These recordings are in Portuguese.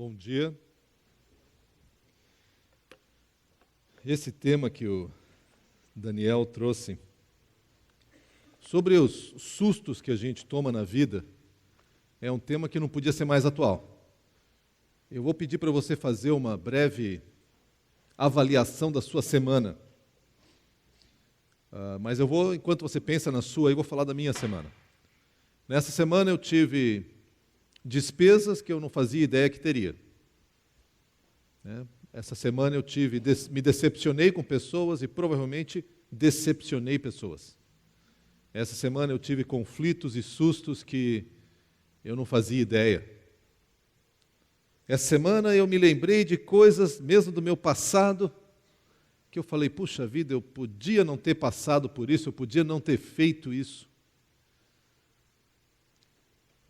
Bom dia. Esse tema que o Daniel trouxe sobre os sustos que a gente toma na vida é um tema que não podia ser mais atual. Eu vou pedir para você fazer uma breve avaliação da sua semana. Mas eu vou, enquanto você pensa na sua, eu vou falar da minha semana. Nessa semana eu tive despesas que eu não fazia ideia que teria. Essa semana eu me decepcionei com pessoas e provavelmente decepcionei pessoas. Essa semana eu tive conflitos e sustos que eu não fazia ideia. Essa semana eu me lembrei de coisas, mesmo do meu passado, que eu falei, puxa vida, eu podia não ter passado por isso, eu podia não ter feito isso.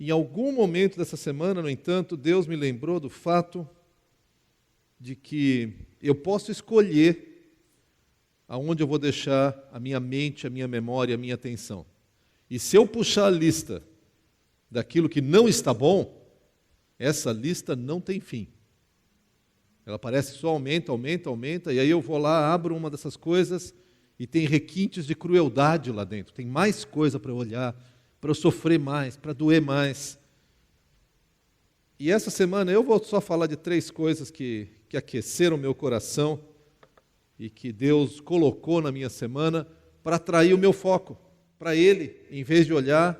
Em algum momento dessa semana, no entanto, Deus me lembrou do fato de que eu posso escolher aonde eu vou deixar a minha mente, a minha memória, a minha atenção. E se eu puxar a lista daquilo que não está bom, essa lista não tem fim. Ela parece que só aumenta, aumenta, aumenta, e aí eu vou lá, abro uma dessas coisas e tem requintes de crueldade lá dentro. Tem mais coisa para eu olhar, para eu sofrer mais, para doer mais. E essa semana eu vou só falar de 3 coisas que aqueceram o meu coração e que Deus colocou na minha semana para atrair o meu foco para Ele, em vez de olhar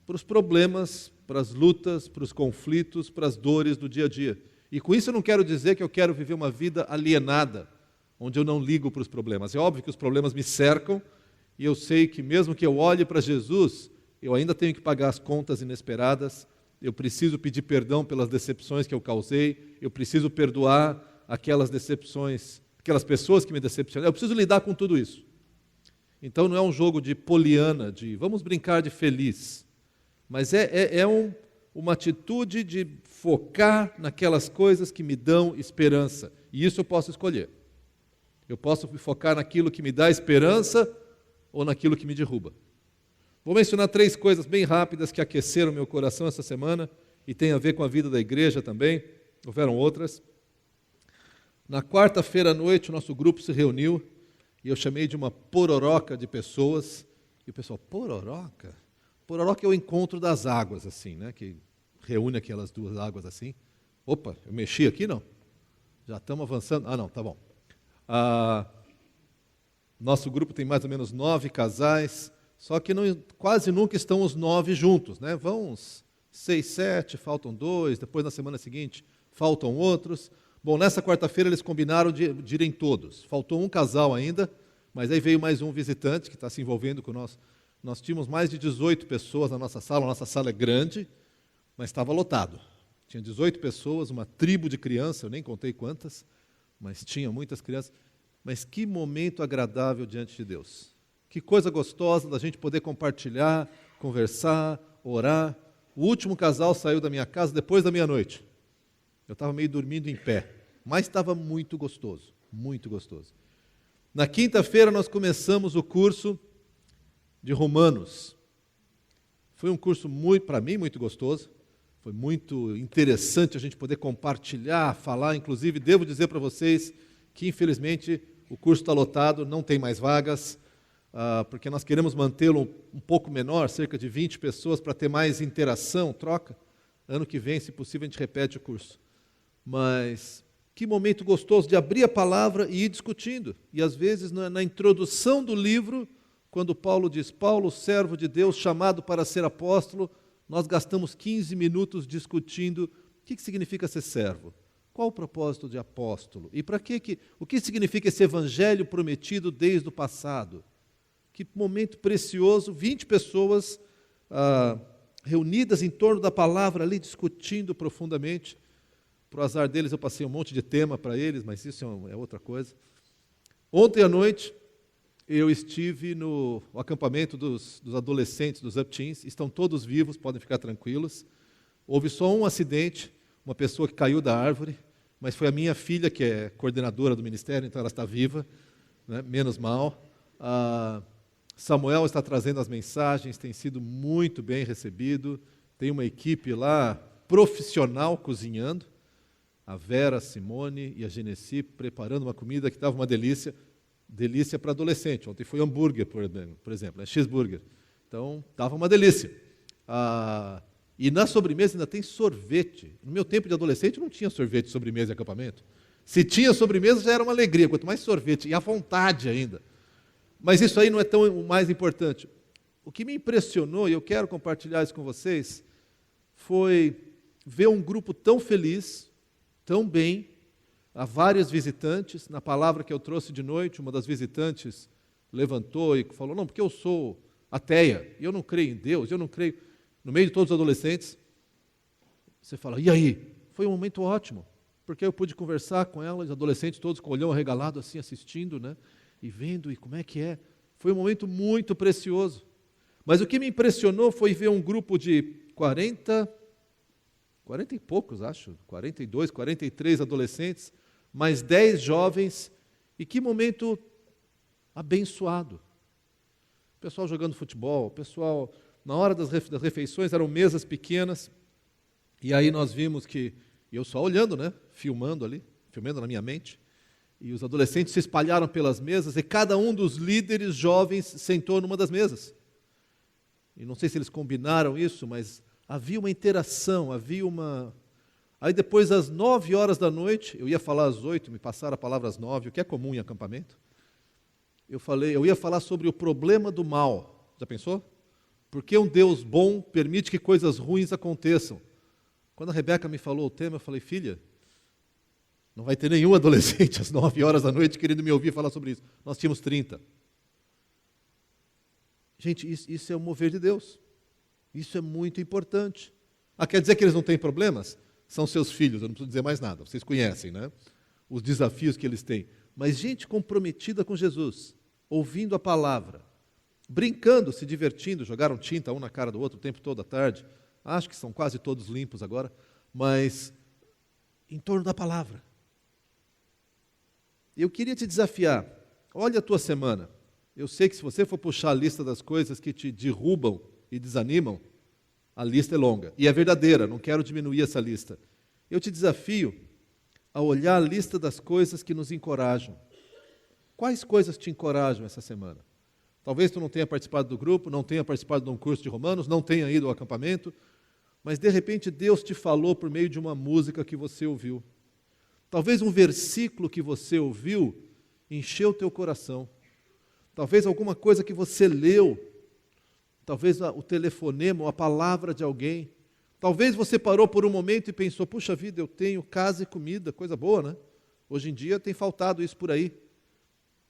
para os problemas, para as lutas, para os conflitos, para as dores do dia a dia. E com isso eu não quero dizer que eu quero viver uma vida alienada, onde eu não ligo para os problemas. É óbvio que os problemas me cercam e eu sei que mesmo que eu olhe para Jesus, eu ainda tenho que pagar as contas inesperadas, eu preciso pedir perdão pelas decepções que eu causei, eu preciso perdoar aquelas decepções, aquelas pessoas que me decepcionaram, eu preciso lidar com tudo isso. Então não é um jogo de poliana, de vamos brincar de feliz, mas uma atitude de focar naquelas coisas que me dão esperança, e isso eu posso escolher. Eu posso focar naquilo que me dá esperança ou naquilo que me derruba. Vou mencionar 3 coisas bem rápidas que aqueceram meu coração essa semana e tem a ver com a vida da igreja também. Houveram outras. Na quarta-feira à noite, o nosso grupo se reuniu e eu chamei de uma pororoca de pessoas. E o pessoal, pororoca? Pororoca é o encontro das águas, assim, né? Que reúne aquelas 2 águas assim. Opa, eu mexi aqui, não? Já estamos avançando? Ah, não, tá bom. Nosso grupo tem mais ou menos 9 casais. Só que quase nunca estão os 9 juntos, né? Vão uns 6, 7, faltam 2, depois na semana seguinte faltam outros. Bom, nessa quarta-feira eles combinaram de irem todos. Faltou um casal ainda, mas aí veio mais um visitante que está se envolvendo com nós. Nós tínhamos mais de 18 pessoas na nossa sala é grande, mas estava lotado. Tinha 18 pessoas, uma tribo de crianças, eu nem contei quantas, mas tinha muitas crianças. Mas que momento agradável diante de Deus. Que coisa gostosa da gente poder compartilhar, conversar, orar. O último casal saiu da minha casa depois da meia-noite. Eu estava meio dormindo em pé, mas estava muito gostoso, muito gostoso. Na quinta-feira nós começamos o curso de Romanos. Foi um curso, para mim, muito gostoso. Foi muito interessante a gente poder compartilhar, falar. Inclusive, devo dizer para vocês que, infelizmente, o curso está lotado, não tem mais vagas. Porque nós queremos mantê-lo um pouco menor, cerca de 20 pessoas, para ter mais interação, troca. Ano que vem, se possível, a gente repete o curso. Mas que momento gostoso de abrir a palavra e ir discutindo. E às vezes, na introdução do livro, quando Paulo diz, Paulo, servo de Deus, chamado para ser apóstolo, nós gastamos 15 minutos discutindo o que significa ser servo. Qual o propósito de apóstolo? E o que significa esse evangelho prometido desde o passado? Que momento precioso, 20 pessoas reunidas em torno da palavra ali, discutindo profundamente. Para o azar deles, eu passei um monte de tema para eles, mas isso é outra coisa. Ontem à noite, eu estive no acampamento dos adolescentes, dos up-teens, estão todos vivos, podem ficar tranquilos. Houve só um acidente, uma pessoa que caiu da árvore, mas foi a minha filha, que é coordenadora do ministério, então ela está viva, né? Menos mal. Samuel está trazendo as mensagens, tem sido muito bem recebido, tem uma equipe lá profissional cozinhando, a Vera, a Simone e a Genesi preparando uma comida que estava uma delícia, delícia para adolescente. Ontem foi hambúrguer, por exemplo, cheeseburger. Então, estava uma delícia. E na sobremesa ainda tem sorvete. No meu tempo de adolescente não tinha sorvete, sobremesa e acampamento. Se tinha sobremesa já era uma alegria, quanto mais sorvete, e à vontade ainda. Mas isso aí não é tão o mais importante. O que me impressionou, e eu quero compartilhar isso com vocês, foi ver um grupo tão feliz, tão bem, há vários visitantes. Na palavra que eu trouxe de noite, uma das visitantes levantou e falou, não, porque eu sou ateia, e eu não creio em Deus, eu não creio. No meio de todos os adolescentes, você fala, e aí? Foi um momento ótimo, porque eu pude conversar com ela, os adolescentes todos com o olhão arregalado assim, assistindo, né? E vendo, e como é que é. Foi um momento muito precioso. Mas o que me impressionou foi ver um grupo de 40 e poucos, acho, 42, 43 adolescentes, mais 10 jovens, e que momento abençoado. O pessoal jogando futebol, o pessoal, na hora das refeições, eram mesas pequenas, e aí nós vimos que, e eu só olhando, né, filmando na minha mente, e os adolescentes se espalharam pelas mesas, e cada um dos líderes jovens sentou numa das mesas. E não sei se eles combinaram isso, mas havia uma interação, havia uma... Aí depois, às 9 horas da noite, eu ia falar às 8, me passaram a palavra às 9, o que é comum em acampamento. Eu ia falar sobre o problema do mal. Já pensou? Por que um Deus bom permite que coisas ruins aconteçam? Quando a Rebeca me falou o tema, eu falei, filha, não vai ter nenhum adolescente às 9 horas da noite querendo me ouvir falar sobre isso. Nós tínhamos 30. Gente, isso é o mover de Deus. Isso é muito importante. Quer dizer que eles não têm problemas? São seus filhos, eu não preciso dizer mais nada. Vocês conhecem, né? Os desafios que eles têm. Mas gente comprometida com Jesus, ouvindo a palavra, brincando, se divertindo, jogaram tinta um na cara do outro o tempo todo à tarde. Acho que são quase todos limpos agora, mas em torno da palavra. Eu queria te desafiar. Olha a tua semana. Eu sei que se você for puxar a lista das coisas que te derrubam e desanimam, a lista é longa. E é verdadeira, não quero diminuir essa lista. Eu te desafio a olhar a lista das coisas que nos encorajam. Quais coisas te encorajam essa semana? Talvez tu não tenha participado do grupo, não tenha participado de um curso de Romanos, não tenha ido ao acampamento, mas de repente Deus te falou por meio de uma música que você ouviu. Talvez um versículo que você ouviu encheu o teu coração. Talvez alguma coisa que você leu, talvez o telefonema ou a palavra de alguém. Talvez você parou por um momento e pensou, puxa vida, eu tenho casa e comida, coisa boa, né? Hoje em dia tem faltado isso por aí.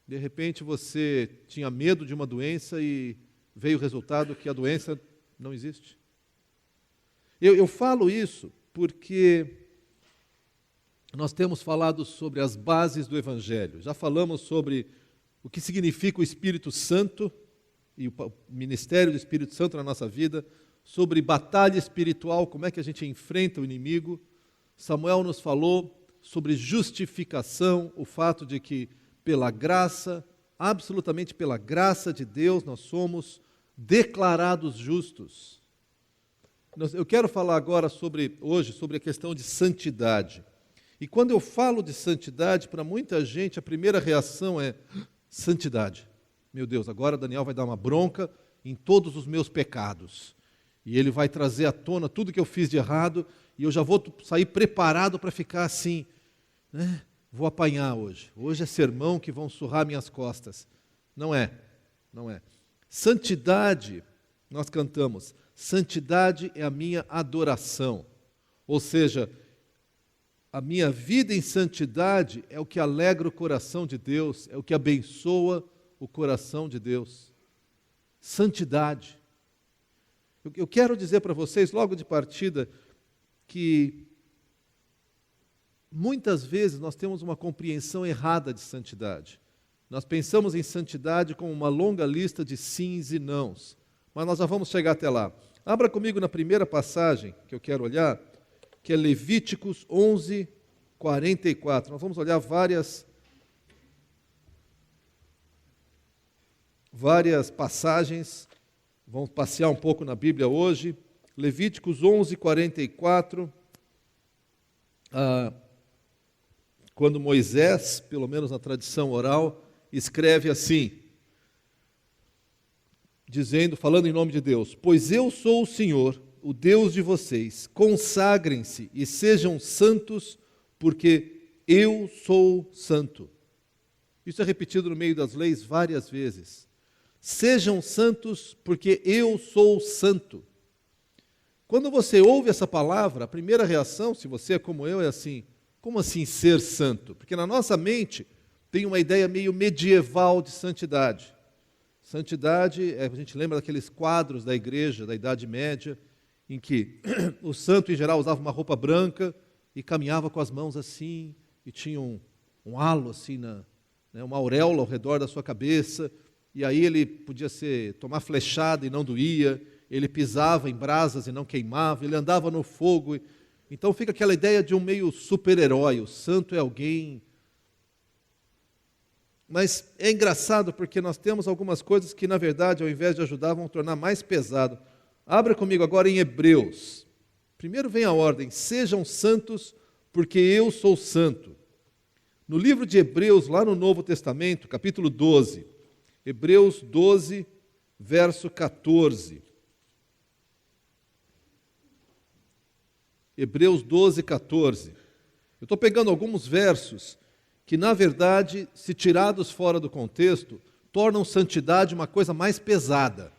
De repente você tinha medo de uma doença e veio o resultado que a doença não existe. Eu falo isso porque nós temos falado sobre as bases do Evangelho. Já falamos sobre o que significa o Espírito Santo e o ministério do Espírito Santo na nossa vida, sobre batalha espiritual, como é que a gente enfrenta o inimigo. Samuel nos falou sobre justificação, o fato de que pela graça, absolutamente pela graça de Deus, nós somos declarados justos. Eu quero falar agora hoje sobre a questão de santidade. E quando eu falo de santidade, para muita gente a primeira reação é santidade. Meu Deus, agora Daniel vai dar uma bronca em todos os meus pecados. E ele vai trazer à tona tudo que eu fiz de errado, e eu já vou sair preparado para ficar assim, né? Vou apanhar hoje. Hoje é sermão que vão surrar minhas costas. Não é. Santidade, nós cantamos, santidade é a minha adoração. Ou seja, a minha vida em santidade é o que alegra o coração de Deus, é o que abençoa o coração de Deus. Santidade. Eu quero dizer para vocês, logo de partida, que muitas vezes nós temos uma compreensão errada de santidade. Nós pensamos em santidade como uma longa lista de sims e nãos, mas nós já vamos chegar até lá. Abra comigo na primeira passagem que eu quero olhar, que é Levíticos 11, 44. Nós vamos olhar várias passagens, vamos passear um pouco na Bíblia hoje. Levíticos 11, 44. quando Moisés, pelo menos na tradição oral, escreve assim, falando em nome de Deus: pois eu sou o Senhor, o Deus de vocês, consagrem-se e sejam santos, porque eu sou santo. Isso é repetido no meio das leis várias vezes. Sejam santos, porque eu sou santo. Quando você ouve essa palavra, a primeira reação, se você é como eu, é assim: como assim ser santo? Porque na nossa mente tem uma ideia meio medieval de santidade. Santidade, a gente lembra daqueles quadros da igreja da Idade Média, em que o santo, em geral, usava uma roupa branca e caminhava com as mãos assim, e tinha um halo assim, uma auréola ao redor da sua cabeça, e aí ele podia tomar flechada e não doía, ele pisava em brasas e não queimava, ele andava no fogo. Então fica aquela ideia de um meio super-herói, o santo é alguém. Mas é engraçado porque nós temos algumas coisas que, na verdade, ao invés de ajudar, vão tornar mais pesado. Abra comigo agora em Hebreus. Primeiro vem a ordem: sejam santos, porque eu sou santo. No livro de Hebreus, lá no Novo Testamento, capítulo 12, Hebreus 12, verso 14. Hebreus 12, 14. Eu estou pegando alguns versos que, na verdade, se tirados fora do contexto, tornam santidade uma coisa mais pesada.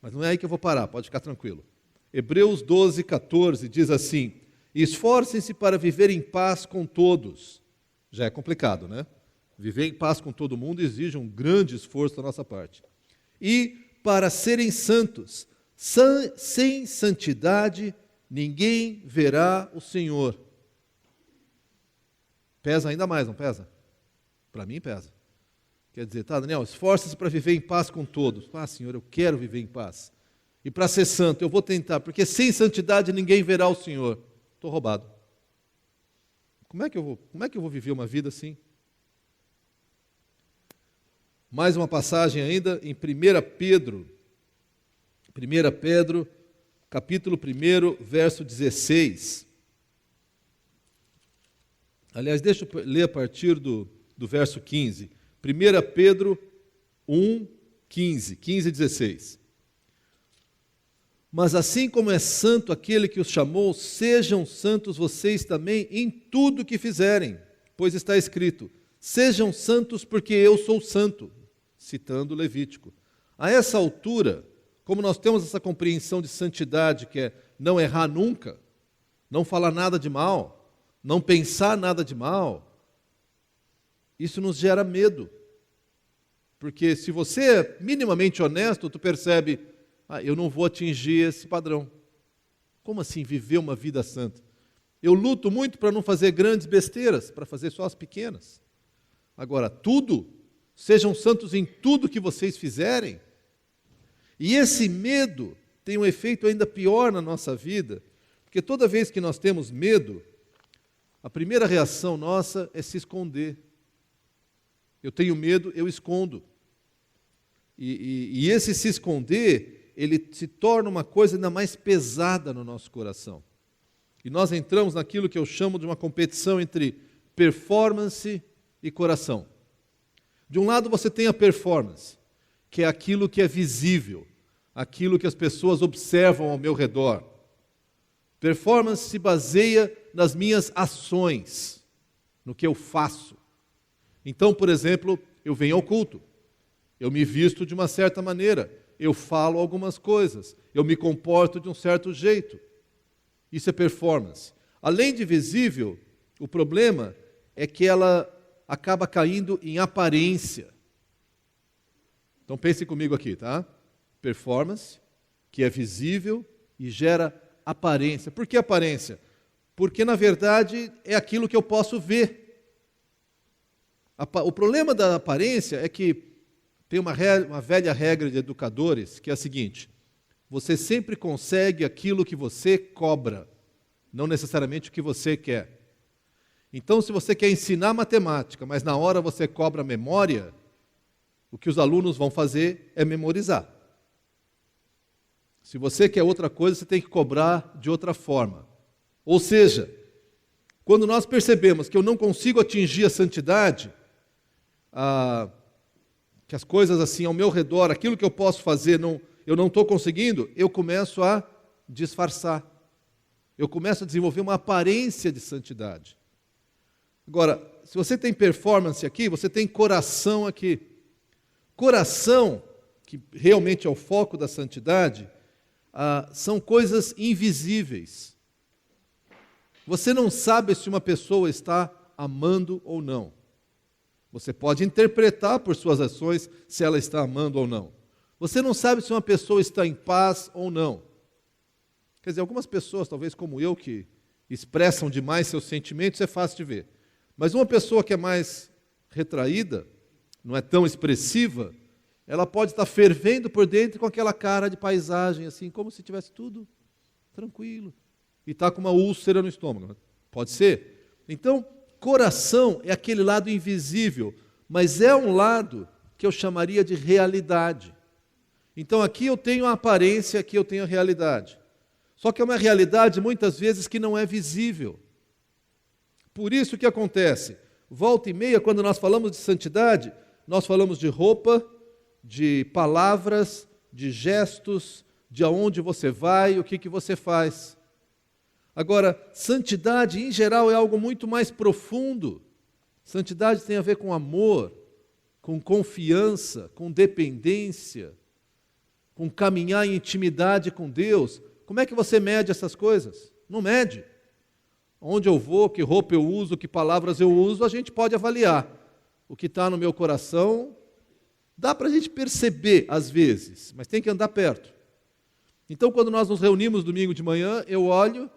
Mas não é aí que eu vou parar, pode ficar tranquilo. Hebreus 12, 14 diz assim: esforcem-se para viver em paz com todos. Já é complicado, né? Viver em paz com todo mundo exige um grande esforço da nossa parte. E para serem santos, sem santidade ninguém verá o Senhor. Pesa ainda mais, não pesa? Para mim pesa. Quer dizer, tá, Daniel, esforça-se para viver em paz com todos. Ah, Senhor, eu quero viver em paz. E para ser santo, eu vou tentar, porque sem santidade ninguém verá o Senhor. Estou roubado. Como é que eu vou viver uma vida assim? Mais uma passagem ainda em 1 Pedro. 1 Pedro, capítulo 1, verso 16. Aliás, deixa eu ler a partir do verso 15. 1 Pedro 1, 15 e 16. Mas assim como é santo aquele que os chamou, sejam santos vocês também em tudo que fizerem, pois está escrito: sejam santos porque eu sou santo, citando Levítico. A essa altura, como nós temos essa compreensão de santidade, que é não errar nunca, não falar nada de mal, não pensar nada de mal, isso nos gera medo. Porque se você é minimamente honesto, tu percebe: eu não vou atingir esse padrão. Como assim viver uma vida santa? Eu luto muito para não fazer grandes besteiras, para fazer só as pequenas. Agora, sejam santos em tudo que vocês fizerem. E esse medo tem um efeito ainda pior na nossa vida, porque toda vez que nós temos medo, a primeira reação nossa é se esconder. Eu tenho medo, eu escondo. E esse se esconder, ele se torna uma coisa ainda mais pesada no nosso coração. E nós entramos naquilo que eu chamo de uma competição entre performance e coração. De um lado você tem a performance, que é aquilo que é visível, aquilo que as pessoas observam ao meu redor. Performance se baseia nas minhas ações, no que eu faço. Então, por exemplo, eu venho ao culto, eu me visto de uma certa maneira, eu falo algumas coisas, eu me comporto de um certo jeito. Isso é performance. Além de visível, o problema é que ela acaba caindo em aparência. Então pense comigo aqui, tá? Performance, que é visível e gera aparência. Por que aparência? Porque, na verdade, é aquilo que eu posso ver. O problema da aparência é que tem uma velha regra de educadores, que é a seguinte: você sempre consegue aquilo que você cobra, não necessariamente o que você quer. Então, se você quer ensinar matemática, mas na hora você cobra memória, o que os alunos vão fazer é memorizar. Se você quer outra coisa, você tem que cobrar de outra forma. Ou seja, Quando nós percebemos que eu não consigo atingir a santidade, que as coisas assim ao meu redor, aquilo que eu posso fazer, eu não estou conseguindo, eu começo a disfarçar. Eu começo a desenvolver uma aparência de santidade. Agora, se você tem performance aqui, você tem coração aqui. Coração, que realmente é o foco da santidade, são coisas invisíveis. Você não sabe se uma pessoa está amando ou não. Você pode interpretar por suas ações se ela está amando ou não. Você não sabe se uma pessoa está em paz ou não. Quer dizer, algumas pessoas, talvez como eu, que expressam demais seus sentimentos, é fácil de ver. Mas uma pessoa que é mais retraída, não é tão expressiva, ela pode estar fervendo por dentro com aquela cara de paisagem, assim, como se tivesse tudo tranquilo. E está com uma úlcera no estômago. Pode ser. Então, coração é aquele lado invisível, mas é um lado que eu chamaria de realidade. Então, aqui eu tenho a aparência, aqui eu tenho a realidade. Só que é uma realidade, muitas vezes, que não é visível. Por isso que acontece, volta e meia, quando nós falamos de santidade, nós falamos de roupa, de palavras, de gestos, de aonde você vai, o que você faz. Agora, santidade, em geral, é algo muito mais profundo. Santidade tem a ver com amor, com confiança, com dependência, com caminhar em intimidade com Deus. Como é que você mede essas coisas? Não mede. Onde eu vou, que roupa eu uso, que palavras eu uso, a gente pode avaliar. O que está no meu coração, dá para a gente perceber às vezes, mas tem que andar perto. Então, quando nós nos reunimos domingo de manhã, eu olho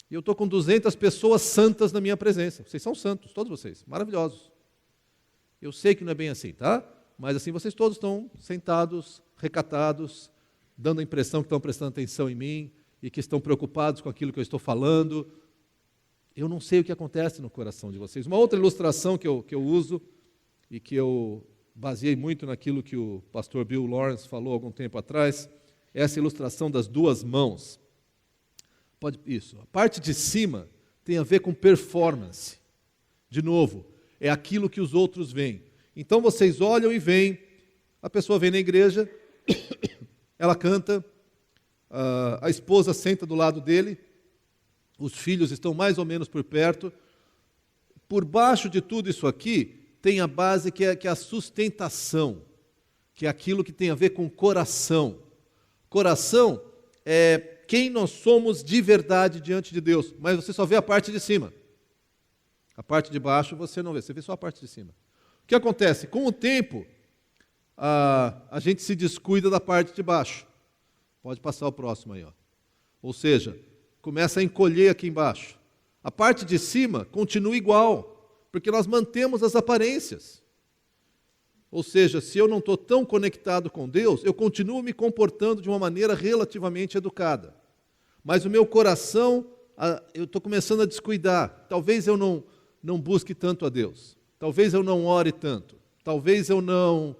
e eu estou com 200 pessoas santas na minha presença. Vocês são santos, todos vocês, maravilhosos. Eu sei que não é bem assim, tá? Mas assim, vocês todos estão sentados, recatados, dando a impressão que estão prestando atenção em mim e que estão preocupados com aquilo que eu estou falando. Eu não sei o que acontece no coração de vocês. Uma outra ilustração que eu uso e que eu baseei muito naquilo que o pastor Bill Lawrence falou algum tempo atrás, é essa ilustração das duas mãos. A parte de cima tem a ver com performance. De novo, é aquilo que os outros veem. Então vocês olham e veem, a pessoa vem na igreja, ela canta, a esposa senta do lado dele, os filhos estão mais ou menos por perto. Por baixo de tudo isso aqui, tem a base que é a sustentação, que é aquilo que tem a ver com o coração. Coração é quem nós somos de verdade diante de Deus, mas você só vê a parte de cima. A parte de baixo você não vê, você vê só a parte de cima. O que acontece? Com o tempo, a gente se descuida da parte de baixo. Pode passar o próximo aí, ó. Ou seja, começa a encolher aqui embaixo. A parte de cima continua igual, porque nós mantemos as aparências. Ou seja, se eu não estou tão conectado com Deus, eu continuo me comportando de uma maneira relativamente educada. Mas o meu coração, eu estou começando a descuidar. Talvez eu não busque tanto a Deus. Talvez eu não ore tanto. Talvez eu não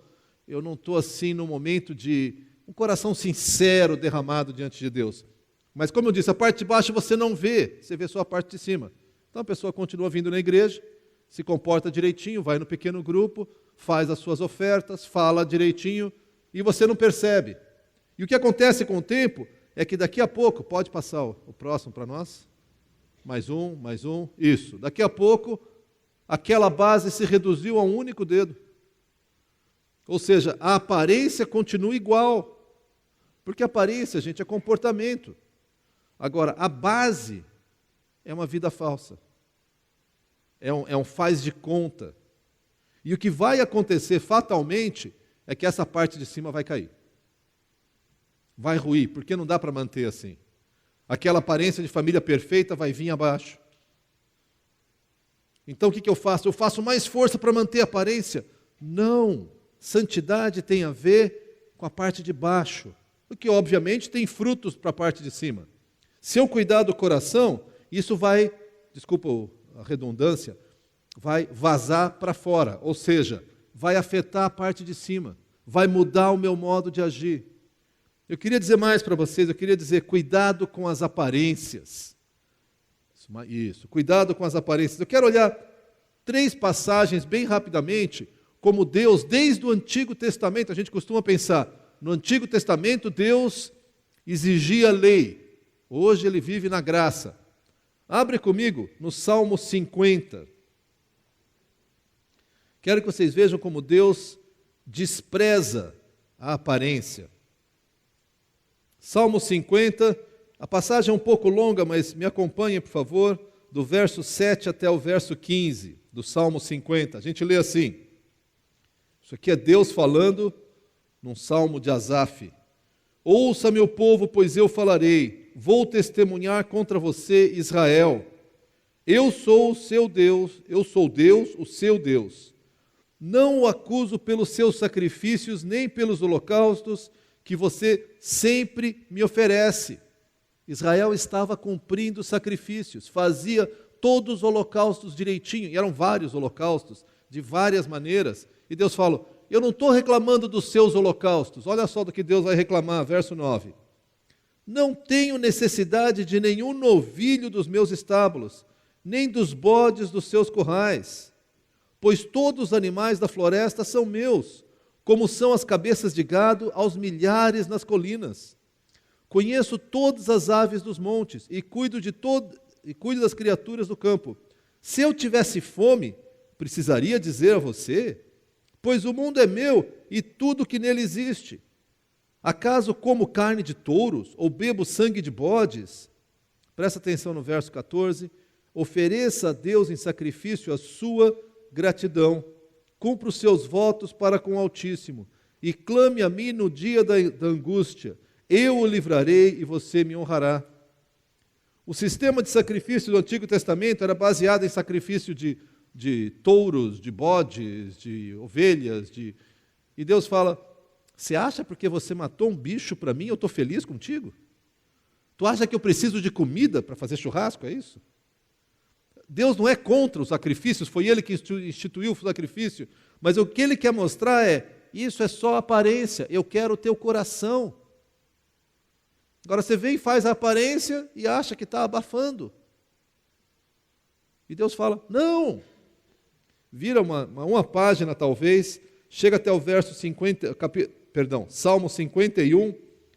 estou assim no momento de um coração sincero derramado diante de Deus. Mas como eu disse, a parte de baixo você não vê, você vê só a parte de cima. Então a pessoa continua vindo na igreja, se comporta direitinho, vai no pequeno grupo, faz as suas ofertas, fala direitinho e você não percebe. E o que acontece com o tempo é que daqui a pouco, pode passar o próximo para nós? Mais um, isso. Daqui a pouco, aquela base se reduziu a um único dedo. Ou seja, a aparência continua igual. Porque a aparência, gente, é comportamento. Agora, a base é uma vida falsa. É um faz de conta. E o que vai acontecer fatalmente é que essa parte de cima vai cair. Vai ruir, porque não dá para manter assim. Aquela aparência de família perfeita vai vir abaixo. Então o que eu faço? Eu faço mais força para manter a aparência? Não. Santidade tem a ver com a parte de baixo, porque obviamente tem frutos para a parte de cima. Se eu cuidar do coração, isso vai, desculpa a redundância, vai vazar para fora, ou seja, vai afetar a parte de cima, vai mudar o meu modo de agir. Eu queria dizer mais para vocês, eu queria dizer, cuidado com as aparências. Isso. Cuidado com as aparências. Eu quero olhar 3 passagens bem rapidamente, como Deus, desde o Antigo Testamento, a gente costuma pensar, no Antigo Testamento Deus exigia lei, hoje Ele vive na graça. Abre comigo no Salmo 50. Quero que vocês vejam como Deus despreza a aparência. Salmo 50, a passagem é um pouco longa, mas me acompanhem, por favor, do verso 7 até o verso 15 do Salmo 50. A gente lê assim. Isso aqui é Deus falando num salmo de Asaf. Ouça, meu povo, pois eu falarei. Vou testemunhar contra você, Israel. Eu sou o seu Deus, eu sou Deus, o seu Deus. Não o acuso pelos seus sacrifícios, nem pelos holocaustos que você sempre me oferece. Israel estava cumprindo sacrifícios, fazia todos os holocaustos direitinho, e eram vários holocaustos, de várias maneiras. E Deus fala, eu não estou reclamando dos seus holocaustos. Olha só do que Deus vai reclamar, verso 9. Não tenho necessidade de nenhum novilho dos meus estábulos, nem dos bodes dos seus currais, pois todos os animais da floresta são meus, como são as cabeças de gado aos milhares nas colinas. Conheço todas as aves dos montes e cuido das criaturas do campo. Se eu tivesse fome, precisaria dizer a você? Pois o mundo é meu e tudo que nele existe. Acaso como carne de touros ou bebo sangue de bodes? Presta atenção no verso 14. Ofereça a Deus em sacrifício a sua gratidão. Cumpra os seus votos para com o Altíssimo e clame a mim no dia da angústia. Eu o livrarei e você me honrará. O sistema de sacrifício do Antigo Testamento era baseado em sacrifício de touros, de bodes, de ovelhas. E Deus fala, você acha porque você matou um bicho para mim, eu estou feliz contigo? Tu acha que eu preciso de comida para fazer churrasco, é isso? Deus não é contra os sacrifícios, foi Ele que instituiu o sacrifício, mas o que Ele quer mostrar é, isso é só aparência, eu quero o teu coração. Agora você vem e faz a aparência e acha que está abafando. E Deus fala, não. Vira uma página talvez, chega até o verso 50, Salmo 51,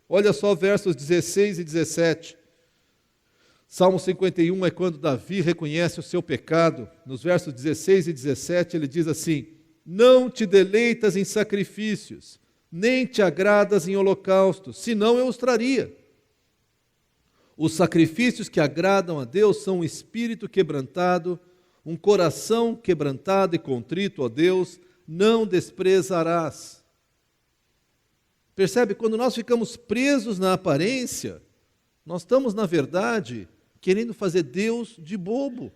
olha só versos 16 e 17. Salmo 51 é quando Davi reconhece o seu pecado. Nos versos 16 e 17 ele diz assim, não te deleitas em sacrifícios, nem te agradas em holocaustos, senão eu os traria. Os sacrifícios que agradam a Deus são um espírito quebrantado, um coração quebrantado e contrito, ó Deus, não desprezarás. Percebe? Quando nós ficamos presos na aparência, nós estamos, na verdade, querendo fazer Deus de bobo.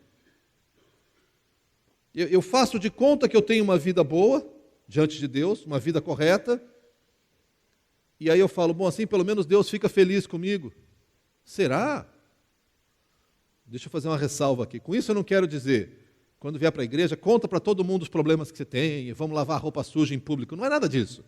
Eu faço de conta que eu tenho uma vida boa, diante de Deus, uma vida correta, e aí eu falo, bom, assim pelo menos Deus fica feliz comigo. Será? Deixa eu fazer uma ressalva aqui. Com isso eu não quero dizer, quando vier para a igreja, conta para todo mundo os problemas que você tem, vamos lavar roupa suja em público. Não é nada disso.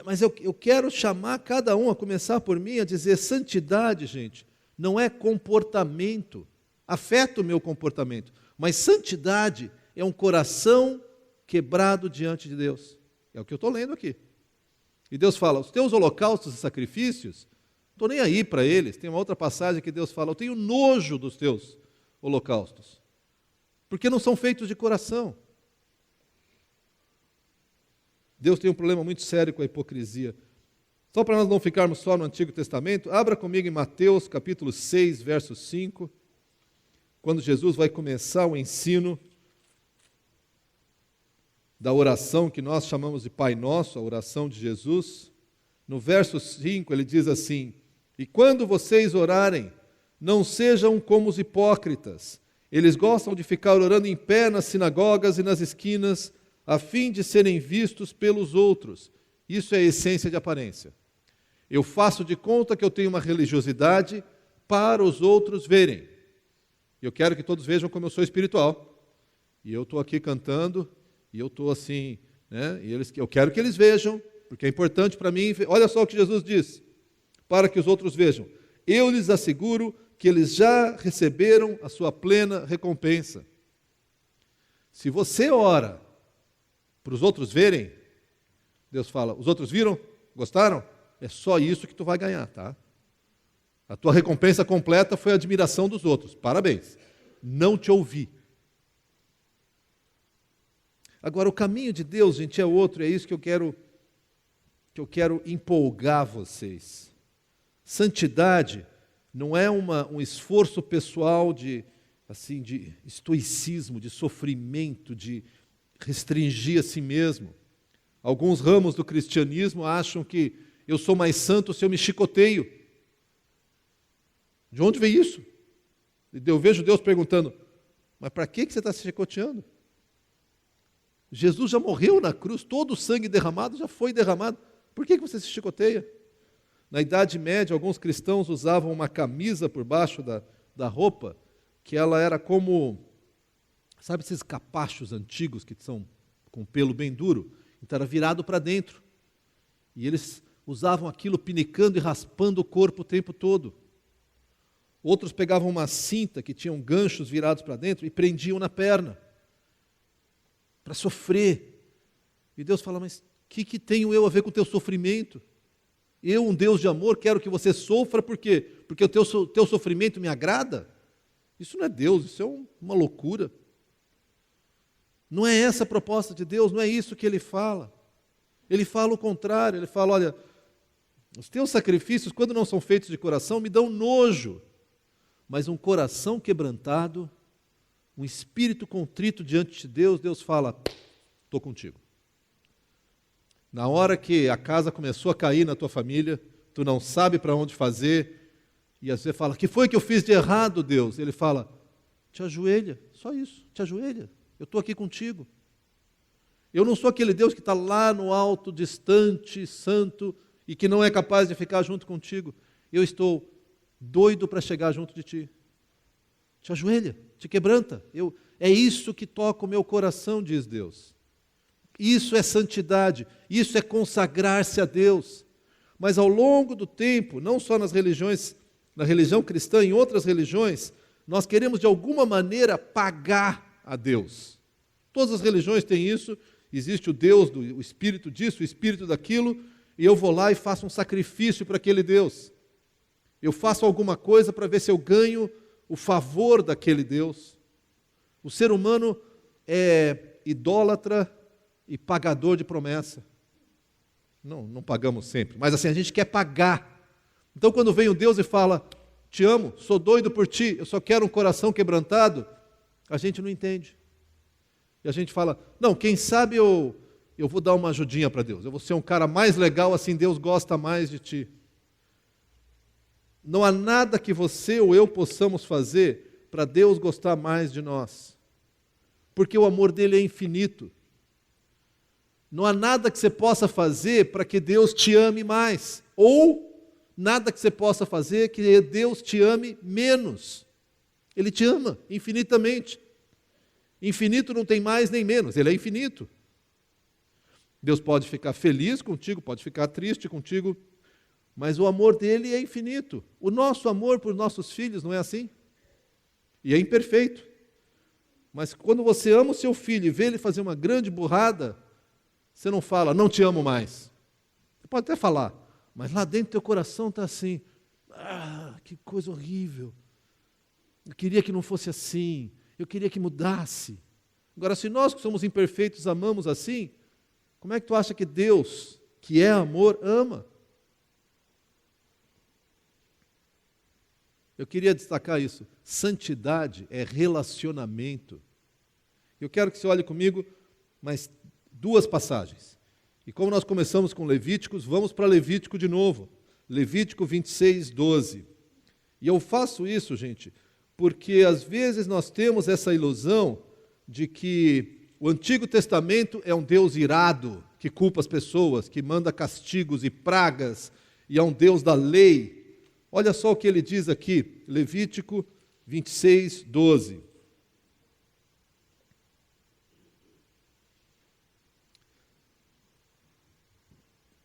Mas eu quero chamar cada um, a começar por mim, a dizer, santidade, gente, não é comportamento. Afeta o meu comportamento. Mas santidade é um coração quebrado diante de Deus. É o que eu estou lendo aqui. E Deus fala, os teus holocaustos e sacrifícios, não estou nem aí para eles. Tem uma outra passagem que Deus fala, eu tenho nojo dos teus holocaustos, porque não são feitos de coração. Deus tem um problema muito sério com a hipocrisia. Só para nós não ficarmos só no Antigo Testamento, abra comigo em Mateus capítulo 6, verso 5, quando Jesus vai começar o ensino da oração que nós chamamos de Pai Nosso, a oração de Jesus. No verso 5 ele diz assim, e quando vocês orarem, não sejam como os hipócritas. Eles gostam de ficar orando em pé nas sinagogas e nas esquinas, a fim de serem vistos pelos outros. Isso é a essência de aparência. Eu faço de conta que eu tenho uma religiosidade para os outros verem. Eu quero que todos vejam como eu sou espiritual. E eu estou aqui cantando, e eu estou assim, né? Eu quero que eles vejam, porque é importante para mim. Olha só o que Jesus diz, para que os outros vejam. eu lhes asseguro que eles já receberam a sua plena recompensa. Se você ora para os outros verem, Deus fala, os outros viram? Gostaram? É só isso que tu vai ganhar, tá? A tua recompensa completa foi a admiração dos outros. Parabéns. Não te ouvi. Agora, o caminho de Deus, gente, é outro. É isso que eu quero empolgar vocês. Santidade não é um esforço pessoal de estoicismo, de sofrimento, de restringir a si mesmo. Alguns ramos do cristianismo acham que eu sou mais santo se eu me chicoteio. De onde vem isso? Eu vejo Deus perguntando, mas para que você está se chicoteando? Jesus já morreu na cruz, todo o sangue derramado já foi derramado. Por que você se chicoteia? Na Idade Média, alguns cristãos usavam uma camisa por baixo da roupa, que ela era como, sabe esses capachos antigos que são com pelo bem duro? Então era virado para dentro. E eles usavam aquilo pinicando e raspando o corpo o tempo todo. Outros pegavam uma cinta que tinham ganchos virados para dentro e prendiam na perna, para sofrer. E Deus fala, mas o que tenho eu a ver com o teu sofrimento? Eu, um Deus de amor, quero que você sofra, por quê? Porque o teu sofrimento me agrada? Isso não é Deus, isso é uma loucura. Não é essa a proposta de Deus, não é isso que Ele fala. Ele fala o contrário, Ele fala, olha, os teus sacrifícios, quando não são feitos de coração, me dão nojo. Mas um coração quebrantado, um espírito contrito diante de Deus, Deus fala, estou contigo. Na hora que a casa começou a cair na tua família, tu não sabe para onde fazer, e você fala, o que foi que eu fiz de errado, Deus? Ele fala, te ajoelha, só isso, te ajoelha, eu estou aqui contigo. Eu não sou aquele Deus que está lá no alto, distante, santo, e que não é capaz de ficar junto contigo. Eu estou doido para chegar junto de ti. Te ajoelha, te quebranta. É isso que toca o meu coração, diz Deus. Isso é santidade, isso é consagrar-se a Deus. Mas ao longo do tempo, não só nas religiões, na religião cristã, em outras religiões, nós queremos de alguma maneira pagar a Deus. Todas as religiões têm isso, existe o Deus, o espírito disso, o espírito daquilo, e eu vou lá e faço um sacrifício para aquele Deus. Eu faço alguma coisa para ver se eu ganho o favor daquele Deus. O ser humano é idólatra e pagador de promessa. Não pagamos sempre, mas assim, a gente quer pagar. Então quando vem um Deus e fala, te amo, sou doido por ti, eu só quero um coração quebrantado, a gente não entende. E a gente fala, não, quem sabe eu vou dar uma ajudinha para Deus, eu vou ser um cara mais legal, assim Deus gosta mais de ti. Não há nada que você ou eu possamos fazer para Deus gostar mais de nós, porque o amor dele é infinito. Não há nada que você possa fazer para que Deus te ame mais, ou nada que você possa fazer que Deus te ame menos. Ele te ama infinitamente. Infinito não tem mais nem menos, ele é infinito. Deus pode ficar feliz contigo, pode ficar triste contigo, mas o amor dele é infinito. O nosso amor por nossos filhos não é assim? E é imperfeito. Mas quando você ama o seu filho e vê ele fazer uma grande burrada, você não fala, não te amo mais. Você pode até falar, mas lá dentro do teu coração está assim, que coisa horrível. Eu queria que não fosse assim, eu queria que mudasse. Agora, se nós que somos imperfeitos amamos assim, como é que tu acha que Deus, que é amor, ama? Eu queria destacar isso. Santidade é relacionamento. Eu quero que você olhe comigo mais 2 passagens. E como nós começamos com Levíticos, vamos para Levítico de novo. Levítico 26, 12. E eu faço isso, gente, porque às vezes nós temos essa ilusão de que o Antigo Testamento é um Deus irado, que culpa as pessoas, que manda castigos e pragas, e é um Deus da lei. Olha só o que ele diz aqui, Levítico 26, 12.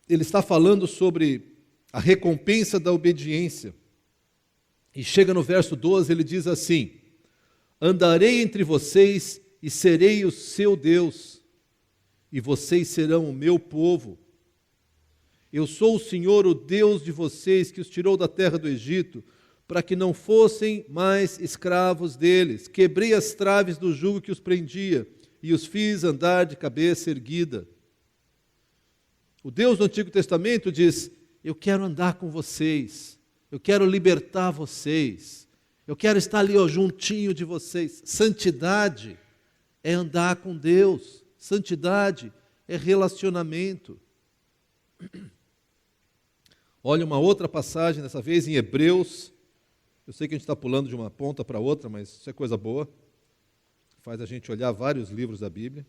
Ele está falando sobre a recompensa da obediência. E chega no verso 12, ele diz assim: andarei entre vocês e serei o seu Deus, e vocês serão o meu povo. Eu sou o Senhor, o Deus de vocês, que os tirou da terra do Egito, para que não fossem mais escravos deles. Quebrei as traves do jugo que os prendia, e os fiz andar de cabeça erguida. O Deus do Antigo Testamento diz: eu quero andar com vocês, eu quero libertar vocês, eu quero estar ali juntinho de vocês. Santidade é andar com Deus, santidade é relacionamento. Olha uma outra passagem, dessa vez em Hebreus. Eu sei que a gente está pulando de uma ponta para outra, mas isso é coisa boa. Faz a gente olhar vários livros da Bíblia.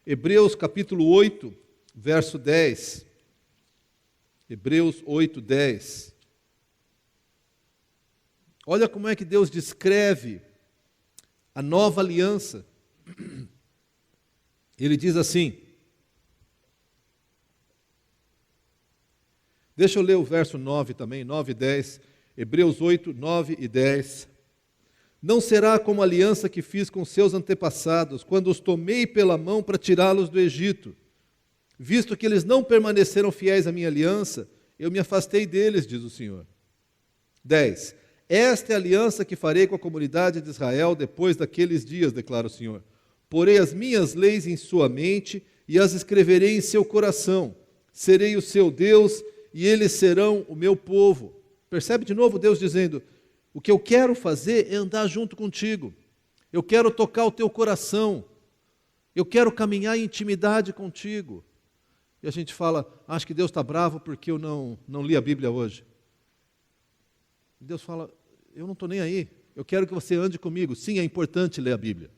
Hebreus capítulo 8, verso 10. Hebreus 8, 10. Olha como é que Deus descreve a nova aliança. Ele diz assim, deixa eu ler o verso 9 também, 9 e 10, Hebreus 8, 9 e 10. Não será como a aliança que fiz com seus antepassados, quando os tomei pela mão para tirá-los do Egito. Visto que eles não permaneceram fiéis à minha aliança, eu me afastei deles, diz o Senhor. 10. Esta é a aliança que farei com a comunidade de Israel depois daqueles dias, declara o Senhor. Porei as minhas leis em sua mente e as escreverei em seu coração. Serei o seu Deus e eles serão o meu povo. Percebe de novo Deus dizendo: o que eu quero fazer é andar junto contigo. Eu quero tocar o teu coração. Eu quero caminhar em intimidade contigo. E a gente fala: acho que Deus está bravo porque eu não li a Bíblia hoje. Deus fala: eu não estou nem aí. Eu quero que você ande comigo. Sim, é importante ler a Bíblia.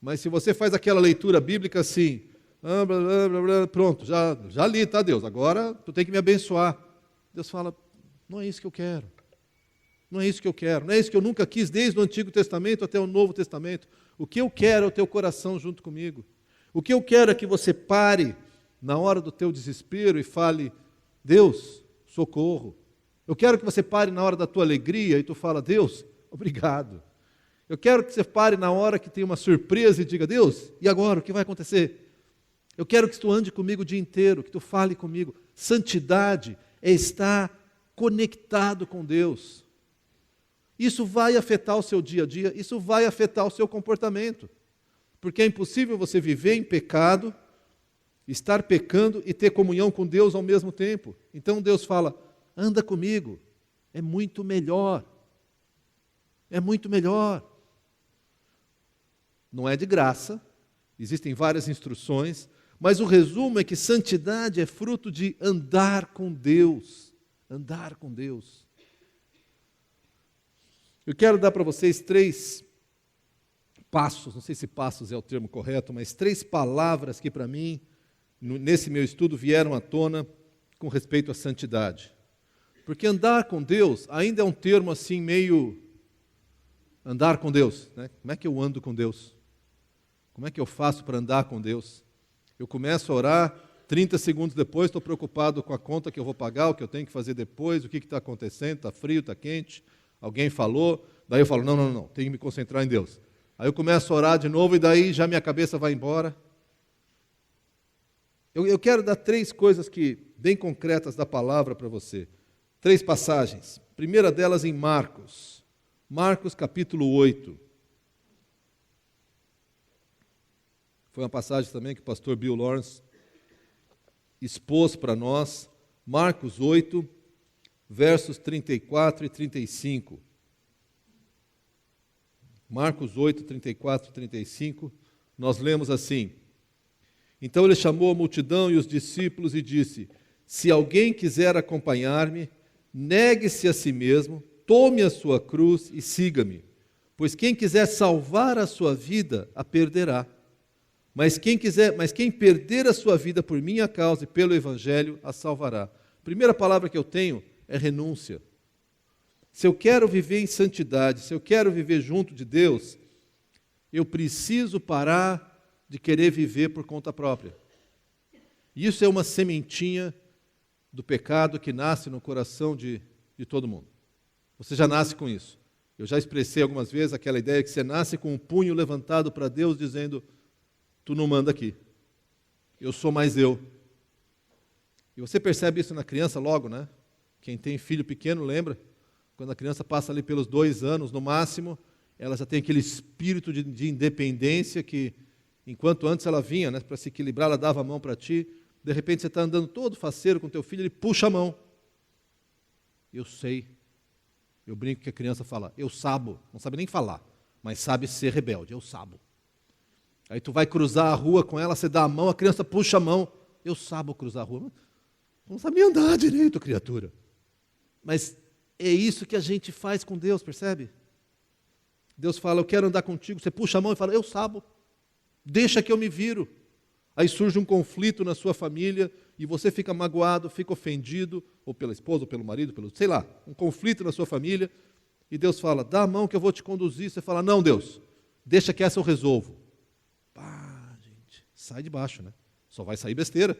Mas se você faz aquela leitura bíblica assim, blá, blá, blá, blá, pronto, já li, tá, Deus? Agora tu tem que me abençoar. Deus fala: não é isso que eu quero. Não é isso que eu quero. Não é isso que eu nunca quis desde o Antigo Testamento até o Novo Testamento. O que eu quero é o teu coração junto comigo. O que eu quero é que você pare na hora do teu desespero e fale: Deus, socorro. Eu quero que você pare na hora da tua alegria e tu fala: Deus, obrigado. Eu quero que você pare na hora que tem uma surpresa e diga: Deus, e agora? O que vai acontecer? Eu quero que tu ande comigo o dia inteiro, que tu fale comigo. Santidade é estar conectado com Deus. Isso vai afetar o seu dia a dia, isso vai afetar o seu comportamento. Porque é impossível você viver em pecado, estar pecando e ter comunhão com Deus ao mesmo tempo. Então Deus fala: anda comigo, é muito melhor. É muito melhor. Não é de graça, existem várias instruções, mas o resumo é que santidade é fruto de andar com Deus. Andar com Deus. Eu quero dar para vocês 3 passos, não sei se passos é o termo correto, mas 3 palavras que para mim, nesse meu estudo, vieram à tona com respeito à santidade. Porque andar com Deus ainda é um termo assim meio... Andar com Deus, né? Como é que eu ando com Deus? Como é que eu faço para andar com Deus? Eu começo a orar, 30 segundos depois estou preocupado com a conta que eu vou pagar, o que eu tenho que fazer depois, o que está acontecendo, está frio, está quente, alguém falou, daí eu falo: não, tenho que me concentrar em Deus. Aí eu começo a orar de novo e daí já minha cabeça vai embora. Eu quero dar 3 coisas bem concretas da palavra para você. 3 passagens. Primeira delas em Marcos. Marcos capítulo 8. Foi uma passagem também que o pastor Bill Lawrence expôs para nós. Marcos 8, versos 34 e 35. Marcos 8, 34 e 35, nós lemos assim: então ele chamou a multidão e os discípulos e disse: se alguém quiser acompanhar-me, negue-se a si mesmo, tome a sua cruz e siga-me. Pois quem quiser salvar a sua vida, a perderá. Mas quem perder a sua vida por minha causa e pelo Evangelho, a salvará. A primeira palavra que eu tenho é renúncia. Se eu quero viver em santidade, se eu quero viver junto de Deus, eu preciso parar de querer viver por conta própria. Isso é uma sementinha do pecado que nasce no coração de todo mundo. Você já nasce com isso. Eu já expressei algumas vezes aquela ideia que você nasce com o punho levantado para Deus, dizendo, tu não manda aqui. Eu sou mais eu. E você percebe isso na criança logo, né? Quem tem filho pequeno lembra? Quando a criança passa ali pelos 2 anos, no máximo, ela já tem aquele espírito de independência que, enquanto antes ela vinha, né, para se equilibrar, ela dava a mão para ti, de repente você está andando todo faceiro com teu filho, ele puxa a mão. Eu sei. Eu brinco que a criança fala, eu sabo, não sabe nem falar, mas sabe ser rebelde, eu sabo. Aí tu vai cruzar a rua com ela, você dá a mão, a criança puxa a mão, eu sabo cruzar a rua. Não sabe nem andar direito, criatura. Mas é isso que a gente faz com Deus, percebe? Deus fala, eu quero andar contigo, você puxa a mão e fala, eu sabo, deixa que eu me viro. Aí surge um conflito na sua família e você fica magoado, fica ofendido, ou pela esposa, ou pelo marido, sei lá, um conflito na sua família, e Deus fala, dá a mão que eu vou te conduzir. Você fala, não, Deus, deixa que essa eu resolvo. Pá, gente, sai de baixo, né? Só vai sair besteira.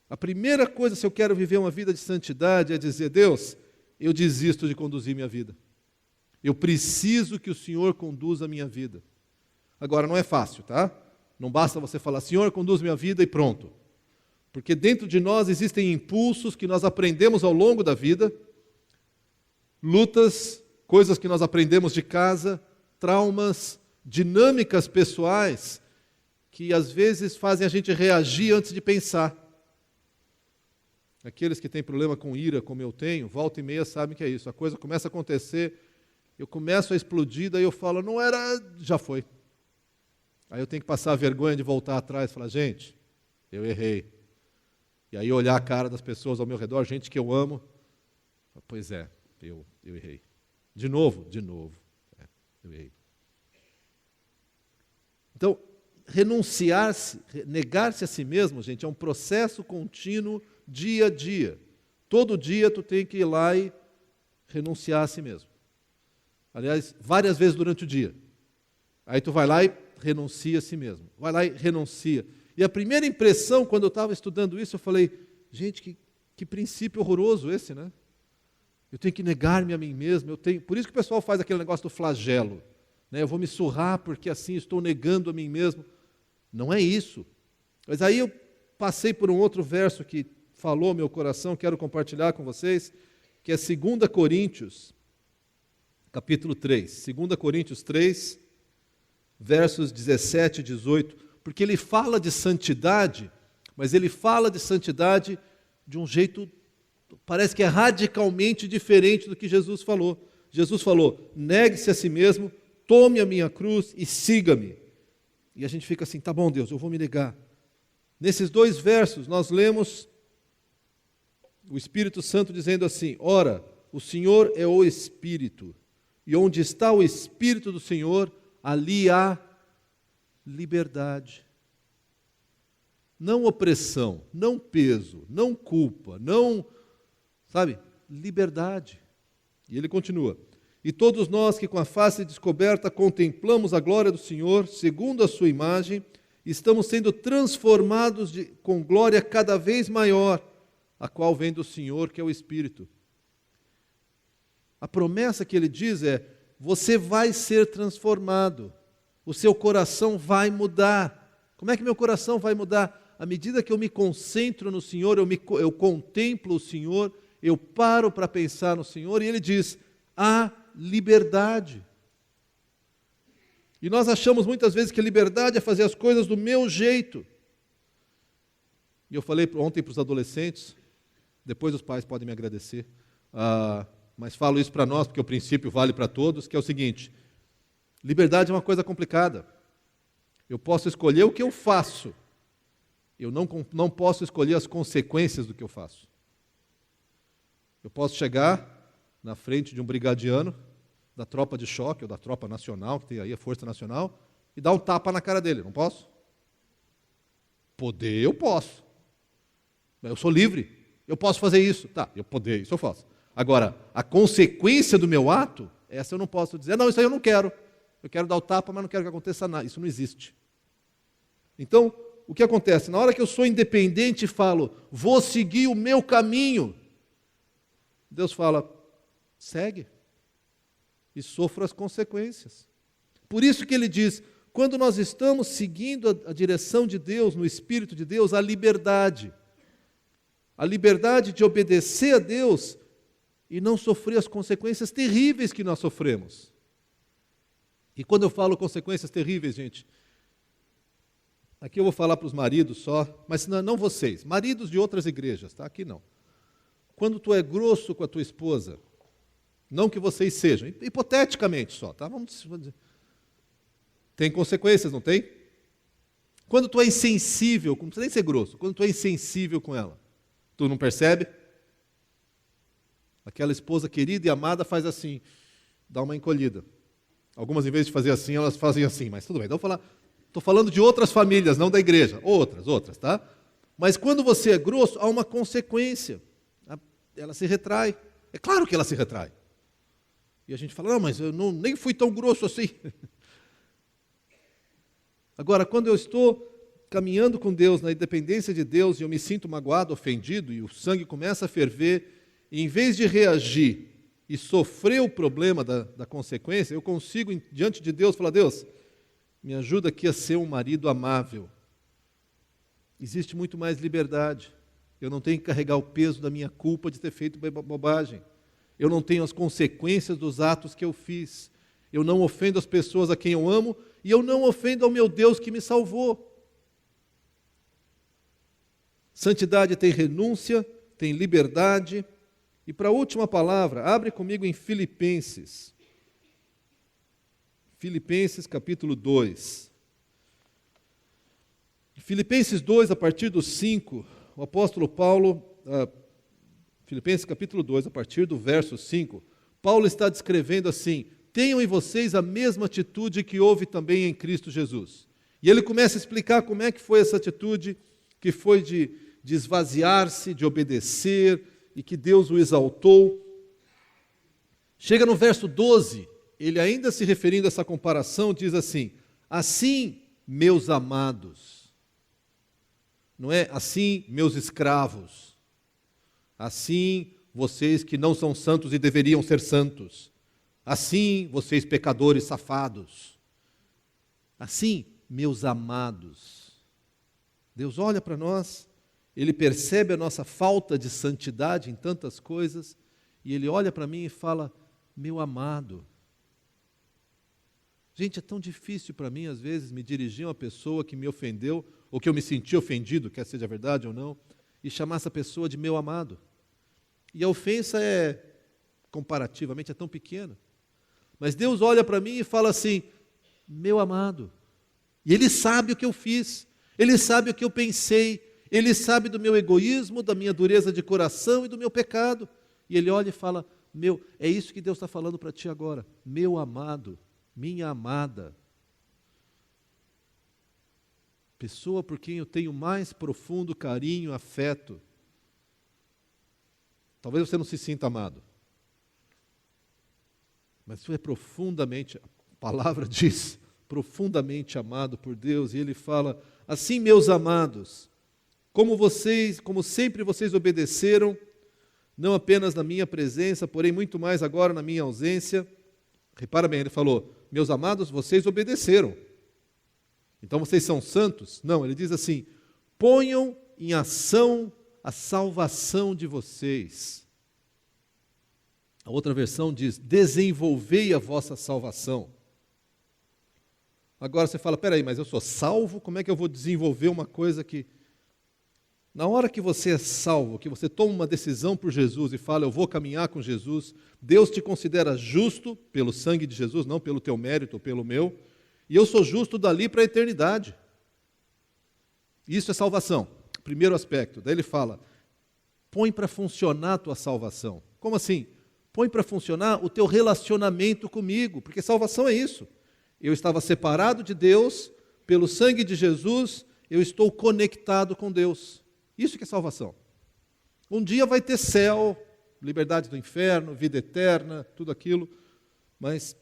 A primeira coisa, se eu quero viver uma vida de santidade, é dizer, Deus, eu desisto de conduzir minha vida. Eu preciso que o Senhor conduza a minha vida. Agora, não é fácil, tá? Não basta você falar, Senhor, conduz minha vida e pronto. Porque dentro de nós existem impulsos que nós aprendemos ao longo da vida, lutas, coisas que nós aprendemos de casa, traumas, dinâmicas pessoais, que às vezes fazem a gente reagir antes de pensar. Aqueles que têm problema com ira, como eu tenho, volta e meia sabem que é isso. A coisa começa a acontecer, eu começo a explodir, daí eu falo, não era, já foi. Aí eu tenho que passar a vergonha de voltar atrás e falar, gente, eu errei. E aí olhar a cara das pessoas ao meu redor, gente que eu amo, pois é, eu errei. De novo, eu errei. Então, renunciar-se, negar-se a si mesmo, gente, é um processo contínuo, dia a dia. Todo dia tu tem que ir lá e renunciar a si mesmo. Aliás, várias vezes durante o dia. Aí tu vai lá e renuncia a si mesmo. Vai lá e renuncia. E a primeira impressão, quando eu estava estudando isso, eu falei, gente, que princípio horroroso esse, né? Eu tenho que negar-me a mim mesmo. Por isso que o pessoal faz aquele negócio do flagelo. Né? Eu vou me surrar porque assim estou negando a mim mesmo. Não é isso. Mas aí eu passei por um outro verso que falou meu coração, quero compartilhar com vocês, que é 2 Coríntios, capítulo 3. 2 Coríntios 3, versos 17 e 18, porque ele fala de santidade, mas ele fala de santidade de um jeito, parece que é radicalmente diferente do que Jesus falou. Jesus falou, negue-se a si mesmo, tome a minha cruz e siga-me. E a gente fica assim, tá bom Deus, eu vou me negar. Nesses 2 versos nós lemos o Espírito Santo dizendo assim, ora, o Senhor é o Espírito, e onde está o Espírito do Senhor, ali há liberdade. Não opressão, não peso, não culpa, não, sabe, liberdade. E ele continua, e todos nós que com a face descoberta contemplamos a glória do Senhor, segundo a sua imagem, estamos sendo transformados com glória cada vez maior, a qual vem do Senhor, que é o Espírito. A promessa que ele diz é, você vai ser transformado, o seu coração vai mudar. Como é que meu coração vai mudar? À medida que eu me concentro no Senhor, eu contemplo o Senhor, eu paro para pensar no Senhor, e ele diz, há liberdade. E nós achamos muitas vezes que a liberdade é fazer as coisas do meu jeito. E eu falei ontem para os adolescentes, depois os pais podem me agradecer, mas falo isso para nós, porque o princípio vale para todos, que é o seguinte, liberdade é uma coisa complicada. Eu posso escolher o que eu faço, eu não posso escolher as consequências do que eu faço. Eu posso chegar na frente de um brigadiano, da tropa de choque, ou da tropa nacional, que tem aí a Força Nacional, e dar um tapa na cara dele, não posso? Poder eu posso, mas eu sou livre, eu posso fazer isso, tá, isso eu faço. Agora, a consequência do meu ato, essa eu não posso dizer, não, isso aí eu não quero dar o tapa, mas não quero que aconteça nada, isso não existe. Então, o que acontece? Na hora que eu sou independente e falo, vou seguir o meu caminho, Deus fala, segue e sofra as consequências. Por isso que ele diz, quando nós estamos seguindo a direção de Deus, no Espírito de Deus, a liberdade de obedecer a Deus e não sofrer as consequências terríveis que nós sofremos. E quando eu falo consequências terríveis, gente, aqui eu vou falar para os maridos só, mas não vocês, maridos de outras igrejas, tá? Aqui não. Quando tu é grosso com a tua esposa, não que vocês sejam, hipoteticamente só, tá? Vamos dizer. Tem consequências, não tem? Quando tu é insensível, não precisa nem ser grosso, quando tu é insensível com ela, tu não percebe? Aquela esposa querida e amada faz assim, dá uma encolhida. Algumas, em vez de fazer assim, elas fazem assim, mas tudo bem. Então, estou falando de outras famílias, não da igreja. Outras, tá? Mas quando você é grosso, há uma consequência. Ela se retrai. É claro que ela se retrai. E a gente fala, não, mas eu nem fui tão grosso assim. Agora, quando eu estou caminhando com Deus, na independência de Deus, e eu me sinto magoado, ofendido, e o sangue começa a ferver, e em vez de reagir e sofrer o problema da consequência, eu consigo, diante de Deus, falar, Deus, me ajuda aqui a ser um marido amável. Existe muito mais liberdade. Eu não tenho que carregar o peso da minha culpa de ter feito bobagem. Eu não tenho as consequências dos atos que eu fiz. Eu não ofendo as pessoas a quem eu amo e eu não ofendo ao meu Deus que me salvou. Santidade tem renúncia, tem liberdade. E para a última palavra, abre comigo em Filipenses. Filipenses capítulo 2. Filipenses 2, a partir do 5, o apóstolo Paulo, Filipenses capítulo 2, a partir do verso 5, Paulo está descrevendo assim, tenham em vocês a mesma atitude que houve também em Cristo Jesus. E ele começa a explicar como é que foi essa atitude, que foi de esvaziar-se, de obedecer, e que Deus o exaltou. Chega no verso 12, ele ainda se referindo a essa comparação, diz assim, assim, meus amados, não é assim, meus escravos, assim, vocês que não são santos e deveriam ser santos, assim, vocês pecadores safados, assim, meus amados. Deus olha para nós, Ele percebe a nossa falta de santidade em tantas coisas, e Ele olha para mim e fala, meu amado. Gente, é tão difícil para mim, às vezes, me dirigir a uma pessoa que me ofendeu, ou que eu me senti ofendido, quer seja verdade ou não, e chamar essa pessoa de meu amado. E a ofensa comparativamente, é tão pequena. Mas Deus olha para mim e fala assim, meu amado. E Ele sabe o que eu fiz, Ele sabe o que eu pensei, Ele sabe do meu egoísmo, da minha dureza de coração e do meu pecado. E Ele olha e fala, é isso que Deus está falando para ti agora, meu amado, minha amada. Pessoa por quem eu tenho mais profundo carinho, afeto. Talvez você não se sinta amado. Mas você é profundamente, a palavra diz, profundamente amado por Deus. E Ele fala, assim, meus amados, como sempre vocês obedeceram, não apenas na minha presença, porém muito mais agora na minha ausência. Repara bem, ele falou, meus amados, vocês obedeceram. Então vocês são santos? Não, ele diz assim, ponham em ação a salvação de vocês. A outra versão diz, desenvolvei a vossa salvação. Agora você fala, peraí, mas eu sou salvo, como é que eu vou desenvolver uma coisa que... Na hora que você é salvo, que você toma uma decisão por Jesus e fala, eu vou caminhar com Jesus, Deus te considera justo pelo sangue de Jesus, não pelo teu mérito ou pelo meu, e eu sou justo dali para a eternidade. Isso é salvação, primeiro aspecto. Daí ele fala, põe para funcionar a tua salvação. Como assim? Põe para funcionar o teu relacionamento comigo, porque salvação é isso. Eu estava separado de Deus, pelo sangue de Jesus, eu estou conectado com Deus. Isso que é salvação. Um dia vai ter céu, liberdade do inferno, vida eterna, tudo aquilo, mas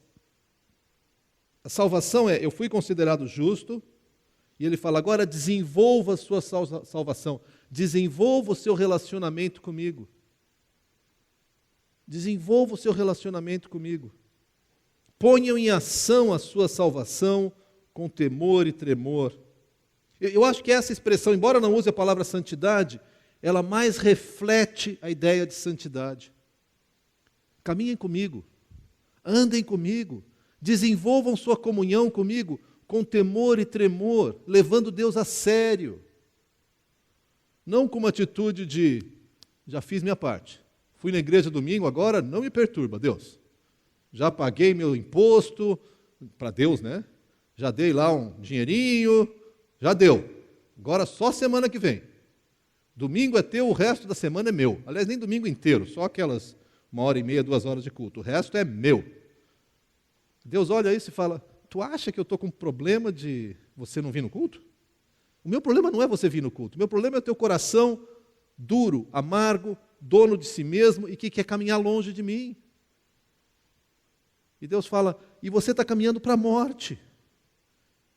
a salvação eu fui considerado justo, e ele fala, agora desenvolva a sua salvação, desenvolva o seu relacionamento comigo. Desenvolva o seu relacionamento comigo. Ponham em ação a sua salvação com temor e tremor. Eu acho que essa expressão, embora não use a palavra santidade, ela mais reflete a ideia de santidade. Caminhem comigo, andem comigo, desenvolvam sua comunhão comigo com temor e tremor, levando Deus a sério. Não com uma atitude de, já fiz minha parte, fui na igreja domingo, agora não me perturba, Deus. Já paguei meu imposto, para Deus, né? Já dei lá um dinheirinho, já deu. Agora só semana que vem. Domingo é teu, o resto da semana é meu. Aliás, nem domingo inteiro, só aquelas 1h30, 2 horas de culto. O resto é meu. Deus olha isso e fala, tu acha que eu estou com problema de você não vir no culto? O meu problema não é você vir no culto. O meu problema é o teu coração duro, amargo, dono de si mesmo e que quer caminhar longe de mim. E Deus fala, e você está caminhando para a morte.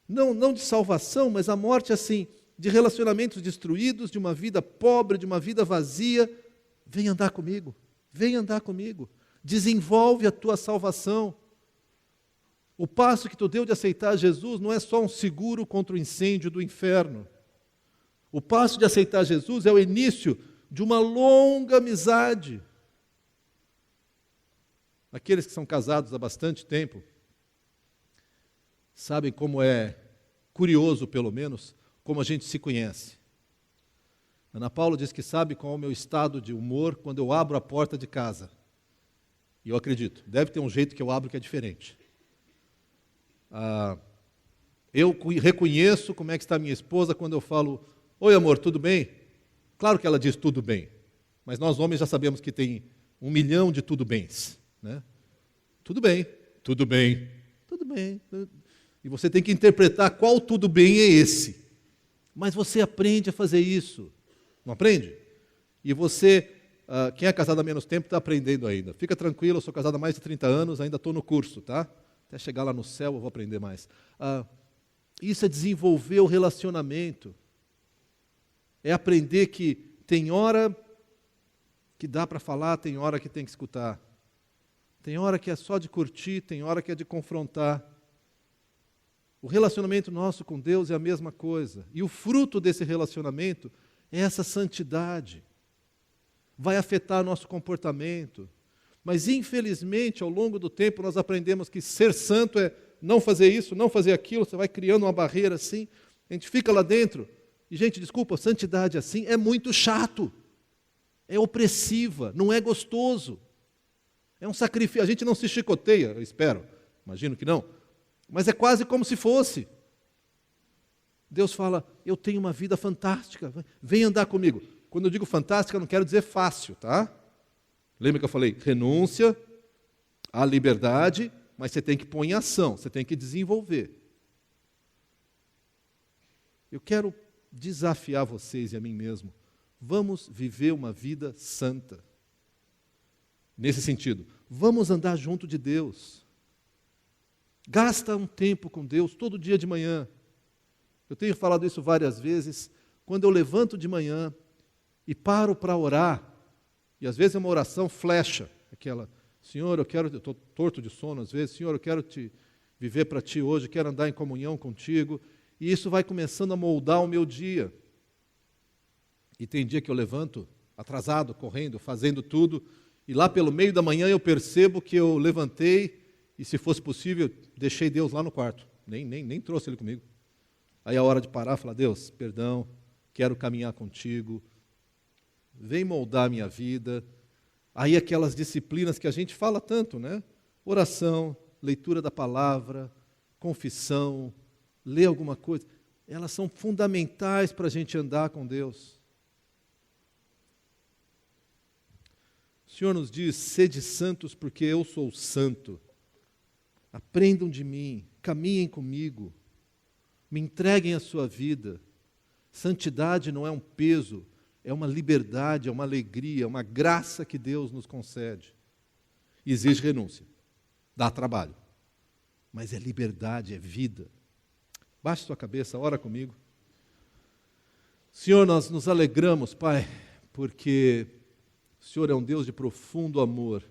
Não de salvação, mas a morte assim, de relacionamentos destruídos, de uma vida pobre, de uma vida vazia. Vem andar comigo, vem andar comigo. Desenvolve a tua salvação. O passo que tu deu de aceitar Jesus não é só um seguro contra o incêndio do inferno. O passo de aceitar Jesus é o início de uma longa amizade. Aqueles que são casados há bastante tempo sabem como é curioso, pelo menos, como a gente se conhece. Ana Paula diz que sabe qual é o meu estado de humor quando eu abro a porta de casa. E eu acredito, deve ter um jeito que eu abro que é diferente. Eu reconheço como é que está minha esposa quando eu falo, oi amor, tudo bem? Claro que ela diz tudo bem, mas nós homens já sabemos que tem 1 milhão de tudo bens. Né? Tudo bem, tudo bem, tudo bem. E você tem que interpretar qual tudo bem é esse. Mas você aprende a fazer isso. Não aprende? E você, quem é casado há menos tempo, está aprendendo ainda. Fica tranquilo, eu sou casado há mais de 30 anos, ainda estou no curso, tá? Até chegar lá no céu eu vou aprender mais. Isso é desenvolver o relacionamento. É aprender que tem hora que dá para falar, tem hora que tem que escutar. Tem hora que é só de curtir, tem hora que é de confrontar. O relacionamento nosso com Deus é a mesma coisa. E o fruto desse relacionamento é essa santidade. Vai afetar nosso comportamento. Mas, infelizmente, ao longo do tempo, nós aprendemos que ser santo é não fazer isso, não fazer aquilo. Você vai criando uma barreira assim. A gente fica lá dentro. E, gente, desculpa, santidade assim é muito chato. É opressiva, não é gostoso. É um sacrifício. A gente não se chicoteia, eu espero. Imagino que não. Mas é quase como se fosse. Deus fala, eu tenho uma vida fantástica, vem andar comigo. Quando eu digo fantástica, eu não quero dizer fácil, tá? Lembra que eu falei, renúncia à liberdade, mas você tem que pôr em ação, você tem que desenvolver. Eu quero desafiar vocês e a mim mesmo. Vamos viver uma vida santa. Nesse sentido, vamos andar junto de Deus. Gasta um tempo com Deus, todo dia de manhã. Eu tenho falado isso várias vezes. Quando eu levanto de manhã e paro para orar, e às vezes é uma oração flecha, aquela, Senhor, eu estou torto de sono às vezes, Senhor, eu quero viver para Ti hoje, quero andar em comunhão contigo, e isso vai começando a moldar o meu dia. E tem dia que eu levanto atrasado, correndo, fazendo tudo, e lá pelo meio da manhã eu percebo que eu levantei, e se fosse possível, deixei Deus lá no quarto, nem trouxe Ele comigo. Aí é a hora de parar e falar, Deus, perdão, quero caminhar contigo, vem moldar a minha vida. Aí aquelas disciplinas que a gente fala tanto, né? Oração, leitura da palavra, confissão, ler alguma coisa, elas são fundamentais para a gente andar com Deus. O Senhor nos diz, sede santos porque eu sou santo. Aprendam de mim, caminhem comigo, me entreguem a sua vida. Santidade não é um peso, é uma liberdade, é uma alegria, é uma graça que Deus nos concede. Exige renúncia, dá trabalho, mas é liberdade, é vida. Baixe sua cabeça, ora comigo. Senhor, nós nos alegramos, Pai, porque o Senhor é um Deus de profundo amor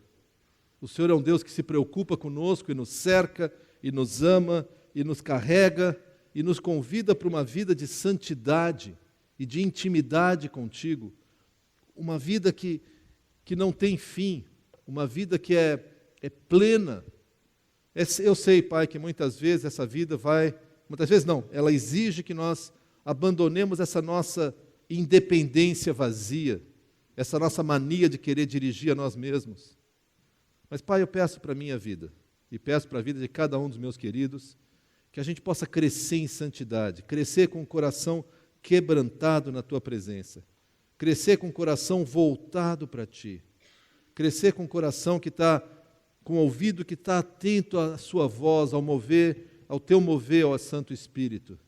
O Senhor é um Deus que se preocupa conosco e nos cerca, e nos ama, e nos carrega, e nos convida para uma vida de santidade e de intimidade contigo. Uma vida que não tem fim, uma vida que é plena. Eu sei, Pai, que muitas vezes essa vida muitas vezes não, ela exige que nós abandonemos essa nossa independência vazia, essa nossa mania de querer dirigir a nós mesmos. Mas, Pai, eu peço para a minha vida, e peço para a vida de cada um dos meus queridos, que a gente possa crescer em santidade, crescer com o coração quebrantado na Tua presença, crescer com o coração voltado para Ti, crescer com o coração que está, com o ouvido que está atento à Sua voz, ao Teu mover, ó Santo Espírito,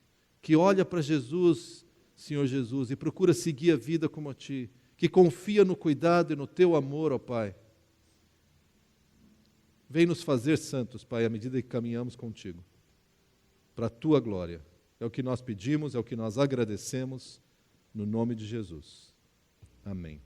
que olha para Jesus, Senhor Jesus, e procura seguir a vida como a Ti, que confia no cuidado e no Teu amor, ó Pai. Vem nos fazer santos, Pai, à medida que caminhamos contigo, para a Tua glória. É o que nós pedimos, é o que nós agradecemos, no nome de Jesus. Amém.